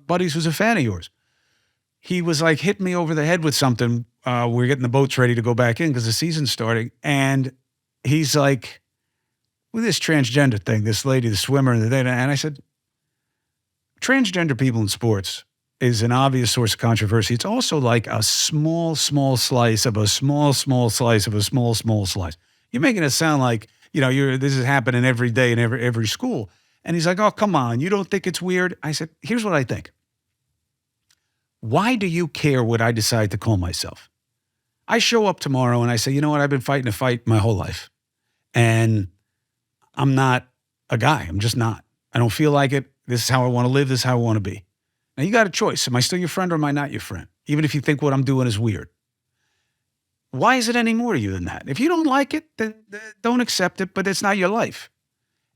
buddies who's a fan of yours. He was like, hit me over the head with something. We're getting the boats ready to go back in because the season's starting. And he's like, with this transgender thing, this lady, the swimmer, and I said, transgender people in sports is an obvious source of controversy. It's also like a small slice of a small slice of a small slice. You're making it sound like, this is happening every day in every school. And he's like, oh, come on. You don't think it's weird? I said, here's what I think. Why do you care what I decide to call myself? I show up tomorrow and I say, you know what? I've been fighting a fight my whole life. And I'm not a guy. I'm just not. I don't feel like it. This is how I want to live. This is how I want to be. Now, you got a choice. Am I still your friend or am I not your friend? Even if you think what I'm doing is weird. Why is it any more to you than that? If you don't like it, then don't accept it, but it's not your life.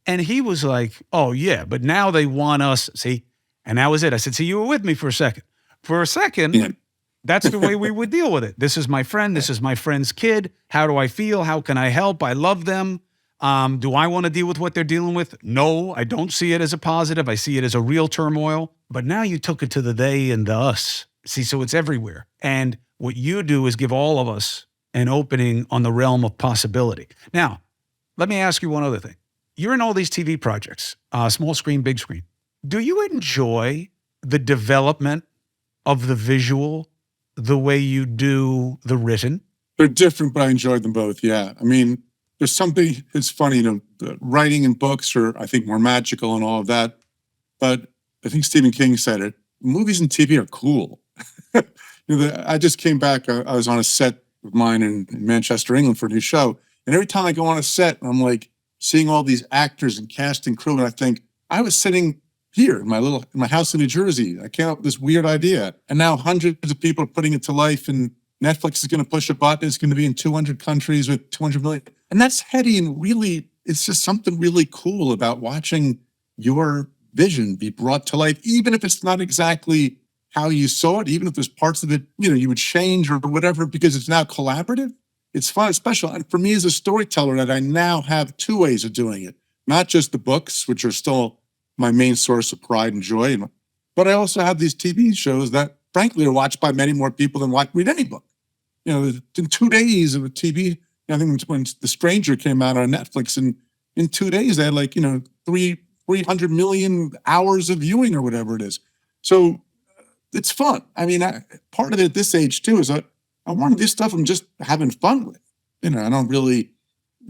And he was like, oh, yeah, but now they want us. See? And that was it. I said, see, you were with me for a second. For a second, that's the way we would deal with it. This is my friend. This is my friend's kid. How do I feel? How can I help? I love them. Do I want to deal with what they're dealing with? No, I don't see it as a positive. I see it as a real turmoil. But now you took it to the they and the us. See, so it's everywhere. And what you do is give all of us an opening on the realm of possibility. Now, let me ask you one other thing. You're in all these TV projects, small screen, big screen. Do you enjoy the development of the visual the way you do the written? They're different, but I enjoyed them both. Yeah. I mean, there's something, it's funny, writing and books are, I think, more magical and all of that. But I think Stephen King said it. Movies and TV are cool. I just came back. I was on a set of mine in Manchester, England for a new show. And every time I go on a set, I'm like seeing all these actors and cast and crew. And I think I was sitting here in my house in New Jersey. I came up with this weird idea. And now hundreds of people are putting it to life, and Netflix is going to push a button. It's going to be in 200 countries with 200 million. And that's heady, and really, it's just something really cool about watching your vision be brought to life, even if it's not exactly how you saw it, even if there's parts of it, you would change or whatever, because it's now collaborative. It's fun, it's special. And for me as a storyteller, that I now have two ways of doing it, not just the books, which are still my main source of pride and joy, but I also have these TV shows that frankly are watched by many more people than read any book. In 2 days of a TV, I think when The Stranger came out on Netflix, and in 2 days they had 300 million hours of viewing or whatever it is. So it's fun. I mean, part of it at this age too is I want to do stuff I'm just having fun with. I don't really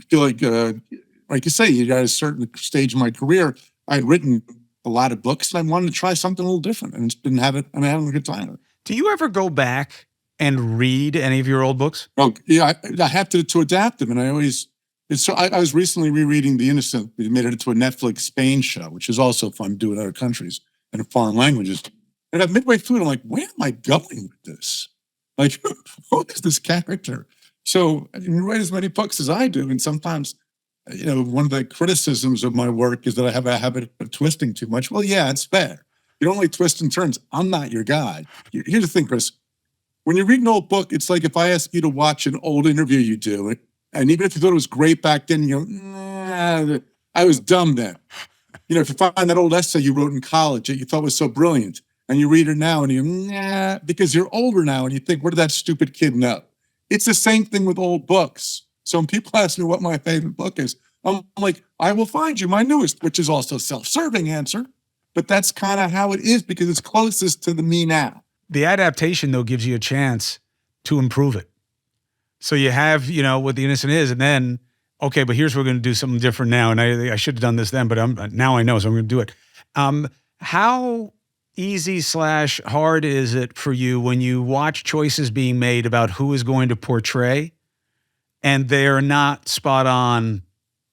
feel like you say, at a certain stage in my career, I had written a lot of books and I wanted to try something a little different, and I'm having a good time with it. Do you ever go back and read any of your old books? Oh, yeah, I have to adapt them. And I was recently rereading The Innocent. We made it into a Netflix Spain show, which is also fun to do in other countries and in foreign languages. And I'm midway through it, I'm like, where am I going with this? Like, who is this character? So you write as many books as I do, and sometimes, one of the criticisms of my work is that I have a habit of twisting too much. Well, yeah, it's fair. You don't like twist and turns. I'm not your guy. Here's the thing, Chris. When you read an old book, it's like if I ask you to watch an old interview you do, and even if you thought it was great back then, you go, nah, I was dumb then. If you find that old essay you wrote in college that you thought was so brilliant, and you read it now and you go, nah, because you're older now and you think, what did that stupid kid know? It's the same thing with old books. So when people ask me what my favorite book is, I'm like, I will find you my newest, which is also a self-serving answer. But that's kind of how it is, because it's closest to the me now. The adaptation, though, gives you a chance to improve it. So you have, what The Innocent is, and then okay, but here's, we're going to do something different now. And I should have done this then, but now I know, so I'm going to do it. How easy slash hard is it for you when you watch choices being made about who is going to portray and they're not spot on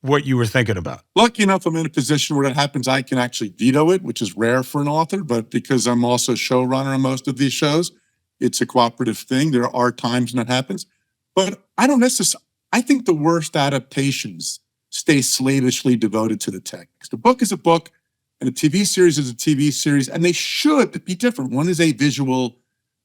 what you were thinking about? Lucky enough, I'm in a position where that happens. I can actually veto it, which is rare for an author, but because I'm also showrunner on most of these shows, it's a cooperative thing. There are times when that happens, but I don't necessarily, I think the worst adaptations stay slavishly devoted to the text. A book is a book and a TV series is a TV series, and they should be different. One is a visual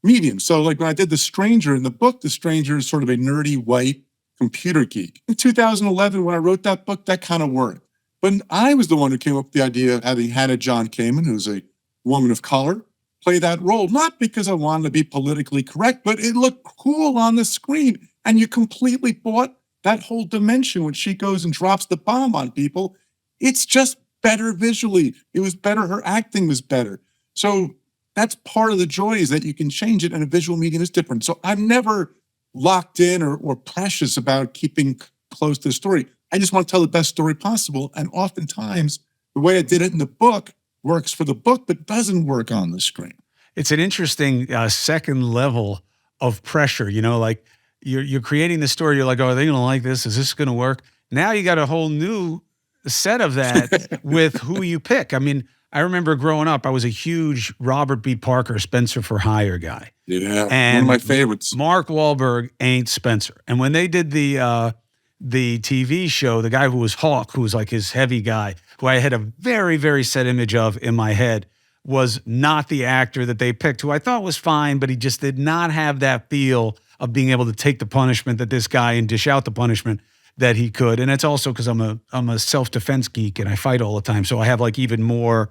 medium. So like when I did The Stranger in the book, The Stranger is sort of a nerdy white computer geek. In 2011, when I wrote that book, that kind of worked. But I was the one who came up with the idea of having Hannah John Kamen, who's a woman of color, play that role, not because I wanted to be politically correct, but it looked cool on the screen. And you completely bought that whole dimension when she goes and drops the bomb on people. It's just better visually. It was better. Her acting was better. So that's part of the joy, is that you can change it and a visual medium is different. So I'm never locked in or precious about keeping close to the story. I just want to tell the best story possible. And oftentimes the way I did it in the book works for the book, but doesn't work on the screen. It's an interesting second level of pressure, like you're creating the story. You're like, oh, are they going to like this? Is this going to work? Now you got a whole new set of that with who you pick. I mean, I remember growing up, I was a huge Robert B. Parker, Spencer for Hire guy. Yeah, and one of my favorites. Mark Wahlberg ain't Spencer. And when they did the TV show, the guy who was Hawk, who was like his heavy guy, who I had a very, very set image of in my head, was not the actor that they picked, who I thought was fine, but he just did not have that feel of being able to take the punishment that this guy and dish out the punishment that he could. And it's also because I'm a self-defense geek and I fight all the time. So I have like even more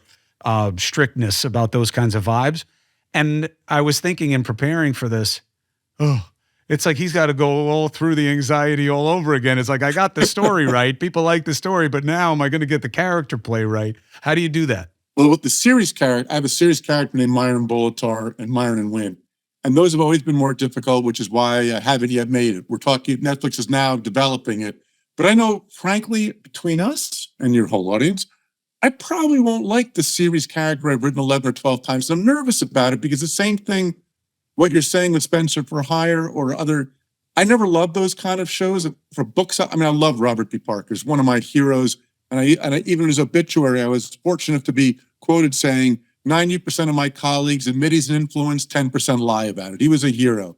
strictness about those kinds of vibes. And I was thinking in preparing for this, it's like he's got to go all through the anxiety all over again. It's like, I got the story right. People like the story, but now am I going to get the character play right? How do you do that? Well, with the series character, I have a series character named Myron Bolitar and Myron and Wynn. And those have always been more difficult, which is why I haven't yet made it. We're talking, Netflix is now developing it. But I know, frankly, between us and your whole audience, I probably won't like the series character I've written 11 or 12 times. I'm nervous about it because the same thing, what you're saying with Spencer for Hire or other, I never loved those kind of shows. For books, I mean, I love Robert B. Parker. He's one of my heroes. And I even in his obituary, I was fortunate to be quoted saying, 90% of my colleagues admit he's an influence, 10% lie about it. He was a hero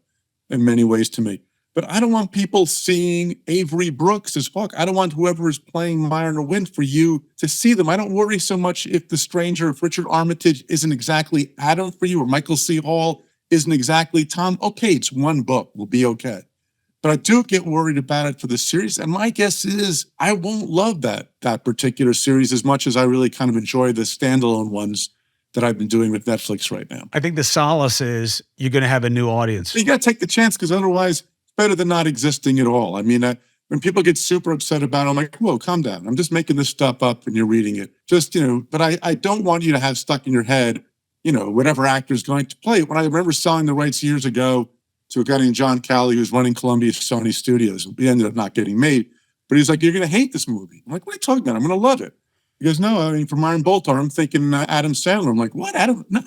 in many ways to me. But I don't want people seeing Avery Brooks as Hawk. I don't want whoever is playing Myron or Wynn for you to see them. I don't worry so much if The Stranger, if Richard Armitage isn't exactly Adam for you, or Michael C. Hall isn't exactly Tom. Okay, it's one book. We'll be okay. But I do get worried about it for the series. And my guess is I won't love that particular series as much as I really kind of enjoy the standalone ones that I've been doing with Netflix right now. I think the solace is you're going to have a new audience. You got to take the chance, because otherwise it's better than not existing at all. I mean, when people get super upset about it, I'm like, whoa, calm down. I'm just making this stuff up and you're reading it. Just, but I don't want you to have stuck in your head, whatever actor is going to play it. When I remember selling the rights years ago to a guy named John Calley, who was running Columbia Sony Studios. It ended up not getting made. But he's like, you're going to hate this movie. I'm like, what are you talking about? I'm going to love it. He goes, no, I mean, for Myron Bolitar, I'm thinking Adam Sandler. I'm like, what? Adam? No,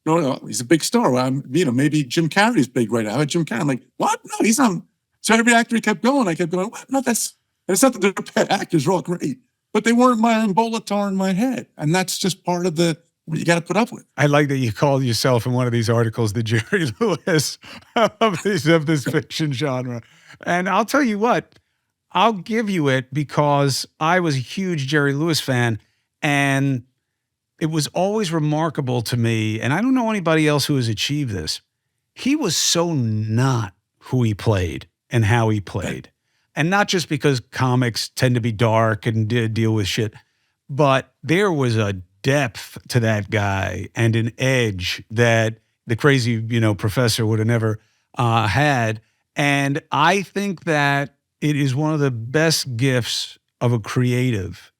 no, he's a big star. Maybe Jim Carrey's big right now. How about Jim Carrey? I'm like, what? No, he's not. So every actor he kept going. I kept going, what? No, it's not that they're bad actors. They're all great. But they weren't Myron Bolitar in my head. And that's just part of what you got to put up with. I like that you called yourself in one of these articles the Jerry Lewis of this fiction genre. And I'll tell you what, I'll give you it because I was a huge Jerry Lewis fan, and it was always remarkable to me, and I don't know anybody else who has achieved this. He was so not who he played and how he played. And not just because comics tend to be dark and deal with shit, but there was a depth to that guy and an edge that the crazy, professor would have never had. And I think that it is one of the best gifts of a creative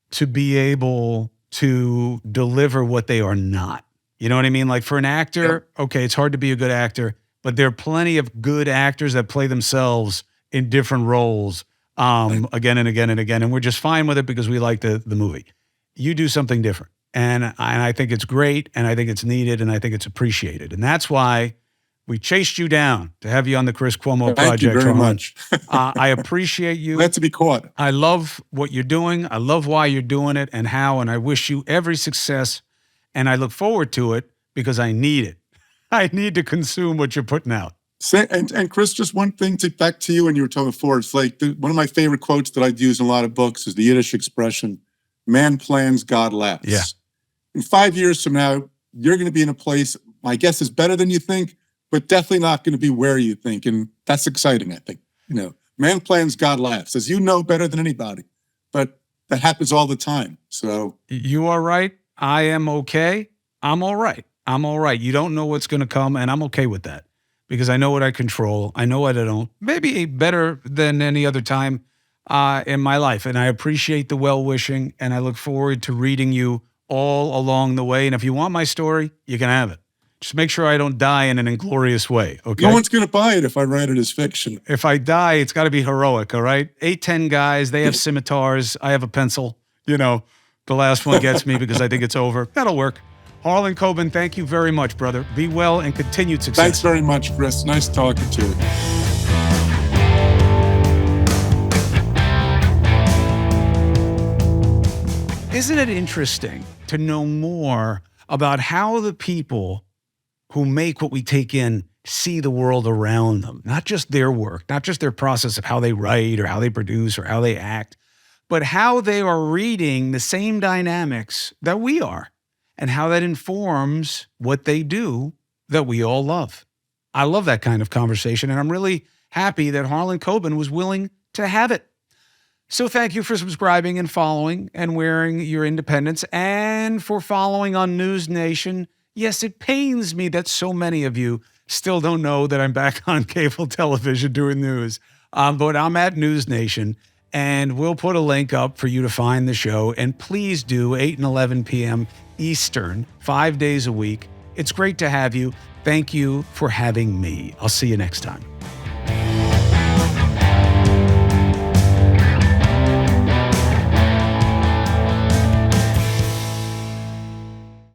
to be able to deliver what they are not. You know what I mean? Like for an actor, okay, it's hard to be a good actor, but there are plenty of good actors that play themselves in different roles. again and again and again, and we're just fine with it because we like the movie. You do something different, and I think it's great, and I think it's needed, and I think it's appreciated, and that's why we chased you down to have you on the Chris Cuomo Project. Thank you very Harlan. much. I appreciate you. Glad to be caught. I love what you're doing. I love why you're doing it and how, and I wish you every success. And I look forward to it because I need it. I need to consume what you're putting out. And Chris, just one thing back to you when you were talking before. It's like one of my favorite quotes that I'd use in a lot of books is the Yiddish expression, man plans, God laughs. Yeah. In 5 years from now, you're going to be in a place, my guess is better than you think, but definitely not going to be where you think. And that's exciting, I think. Man plans, God laughs, as you know better than anybody. But that happens all the time. So you are right. I am okay. I'm all right. I'm all right. You don't know what's going to come, and I'm okay with that because I know what I control. I know what I don't. Maybe better than any other time in my life. And I appreciate the well-wishing, and I look forward to reading you all along the way. And if you want my story, you can have it. Just make sure I don't die in an inglorious way, okay? No one's going to buy it if I write it as fiction. If I die, it's got to be heroic, all right? 8-10 guys, they have scimitars. I have a pencil. The last one gets me because I think it's over. That'll work. Harlan Coben, thank you very much, brother. Be well and continued success. Thanks very much, Chris. Nice talking to you. Isn't it interesting to know more about how the people who make what we take in see the world around them? Not just their work, not just their process of how they write or how they produce or how they act, but how they are reading the same dynamics that we are and how that informs what they do that we all love. I love that kind of conversation, and I'm really happy that Harlan Coben was willing to have it. So thank you for subscribing and following and wearing your independence and for following on News Nation. Yes, it pains me that so many of you still don't know that I'm back on cable television doing news. But I'm at News Nation, and we'll put a link up for you to find the show. And please do 8 and 11 p.m. Eastern, 5 days a week. It's great to have you. Thank you for having me. I'll see you next time.